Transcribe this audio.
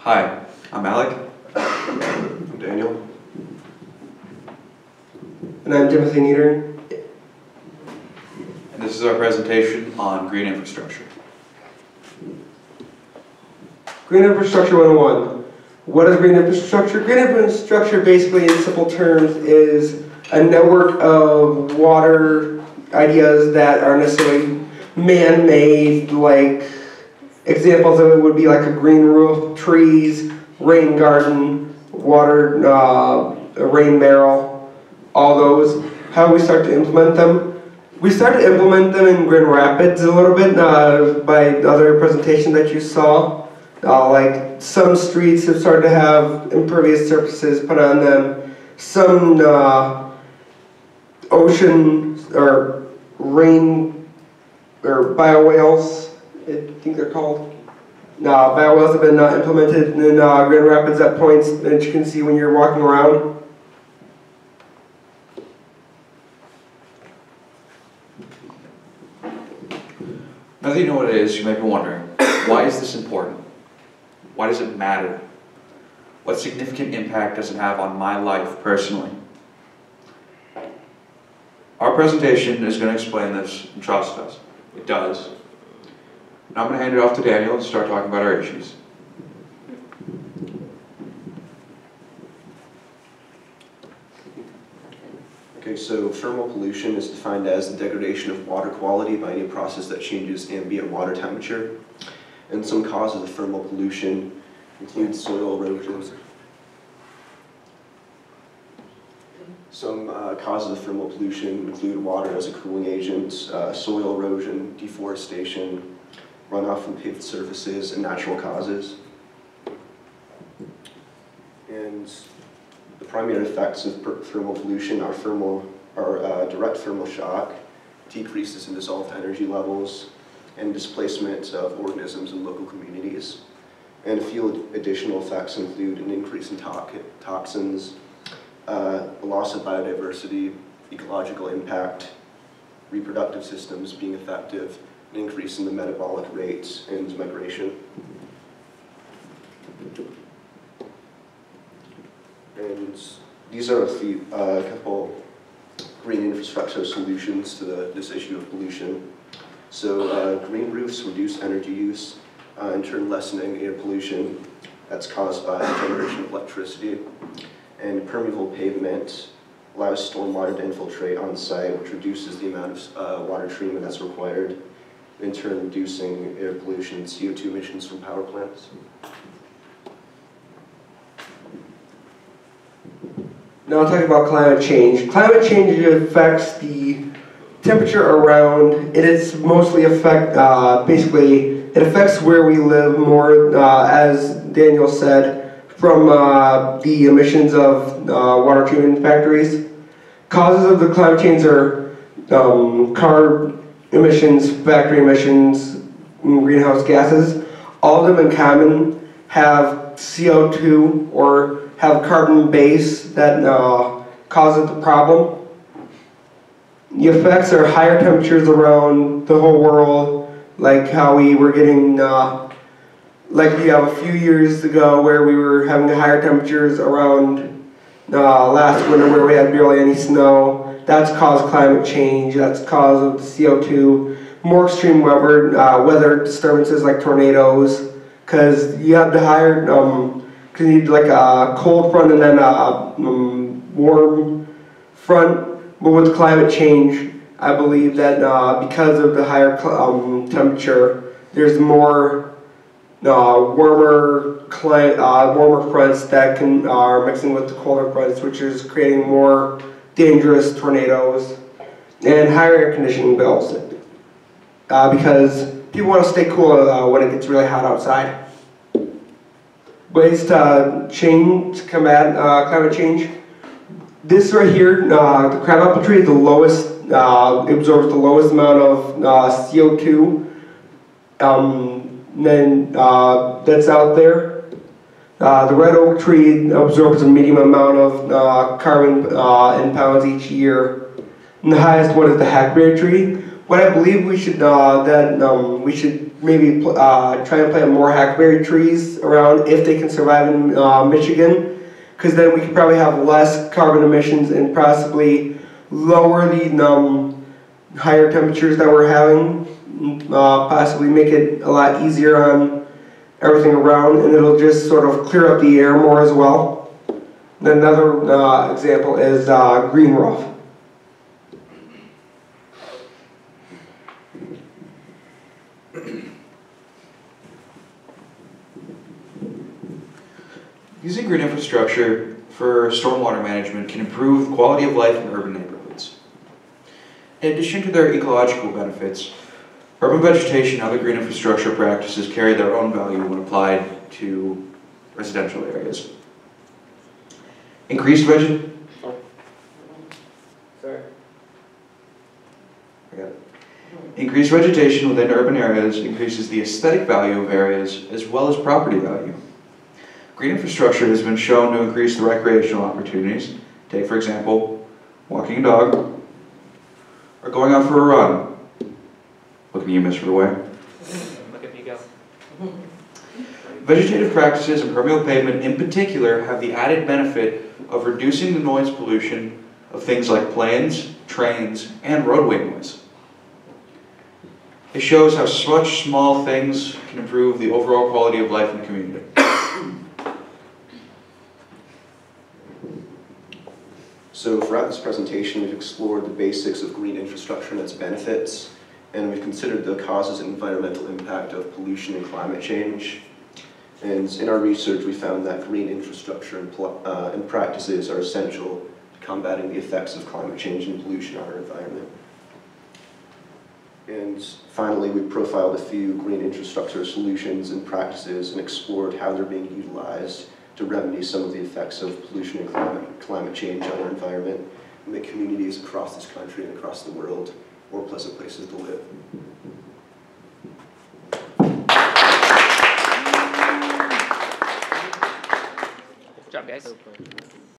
Hi, I'm Alec. I'm Daniel. And I'm Timothy Nieder. And this is our presentation on green infrastructure. Green Infrastructure 101. What is green infrastructure? Green infrastructure, basically in simple terms, is a network of water ideas that are necessarily man-made. Like examples of it would be like a green roof, trees, rain garden, water, a rain barrel, all those. How we start to implement them? We start to implement them in Grand Rapids a little bit by the other presentation that you saw. Like some streets have started to have impervious surfaces put on them. Some ocean or rain or biowhales, I think they're called. Biowhales have been implemented in Grand Rapids at points that you can see when you're walking around. Now that you know what it is, you may be wondering, why is this important? Why does it matter? What significant impact does it have on my life personally? Our presentation is going to explain this, and trust us, it does. Now I'm going to hand it off to Daniel and start talking about our issues. Okay, so thermal pollution is defined as the degradation of water quality by any process that changes ambient water temperature. And some causes of thermal pollution include soil erosion. Some causes of thermal pollution include water as a cooling agent, soil erosion, deforestation, runoff from paved surfaces, and natural causes. And the primary effects of thermal pollution are direct thermal shock, decreases in dissolved energy levels, and displacement of organisms in local communities. And a few additional effects include an increase in toxins, a loss of biodiversity, ecological impact, reproductive systems being effective, an increase in the metabolic rates, and migration. And these are a couple green infrastructure solutions to this issue of pollution. So green roofs reduce energy use, in turn lessening air pollution that's caused by the generation of electricity. And permeable pavement allows stormwater to infiltrate on site, which reduces the amount of water treatment that's required, in turn reducing air pollution and CO2 emissions from power plants. Now I'll talk about climate change. Climate change affects the temperature around. It is mostly basically it affects where we live more, as Daniel said, from the emissions of water treatment factories. Causes of the climate change are car emissions, factory emissions, greenhouse gases. All of them in common have CO2 or have carbon base that causes the problem. The effects are higher temperatures around the whole world, like how we were getting, like we have a few years ago where we were having higher temperatures around last winter where we had barely any snow. That's caused climate change, that's caused CO2, more extreme weather disturbances like tornadoes, because you have the higher, because you need like a cold front and then a warm front. But with climate change, I believe that because of the higher temperature, there's more warmer fronts that are mixing with the colder fronts, which is creating more dangerous tornadoes and higher air conditioning bills. Because people want to stay cool when it gets really hot outside. Ways to combat climate change. This right here, the crabapple tree is the lowest, it absorbs the lowest amount of CO2 that's out there. The red oak tree absorbs a medium amount of carbon in pounds each year. And the highest one is the hackberry tree. What I believe we should maybe try and plant more hackberry trees around if they can survive in Michigan, because then we could probably have less carbon emissions and possibly lower the higher temperatures that we're having, possibly make it a lot easier on everything around, and it'll just sort of clear up the air more as well. Then another example is green roof. Using green infrastructure for stormwater management can improve the quality of life in urban neighborhoods. In addition to their ecological benefits, urban vegetation and other green infrastructure practices carry their own value when applied to residential areas. Increased Increased vegetation within urban areas increases the aesthetic value of areas as well as property value. Green infrastructure has been shown to increase the recreational opportunities. Take, for example, walking a dog, or going out for a run. Looking at you, Mr. Way. Look at me go. Vegetative practices and permeable pavement in particular have the added benefit of reducing the noise pollution of things like planes, trains, and roadway noise. It shows how such small things can improve the overall quality of life in the community. So throughout this presentation, we've explored the basics of green infrastructure and its benefits, and we've considered the causes and environmental impact of pollution and climate change. And in our research, we found that green infrastructure and practices are essential to combating the effects of climate change and pollution on our environment. And finally, we profiled a few green infrastructure solutions and practices and explored how they're being utilized to remedy some of the effects of pollution and climate change on our environment and make communities across this country and across the world more pleasant places to live. Good job, guys.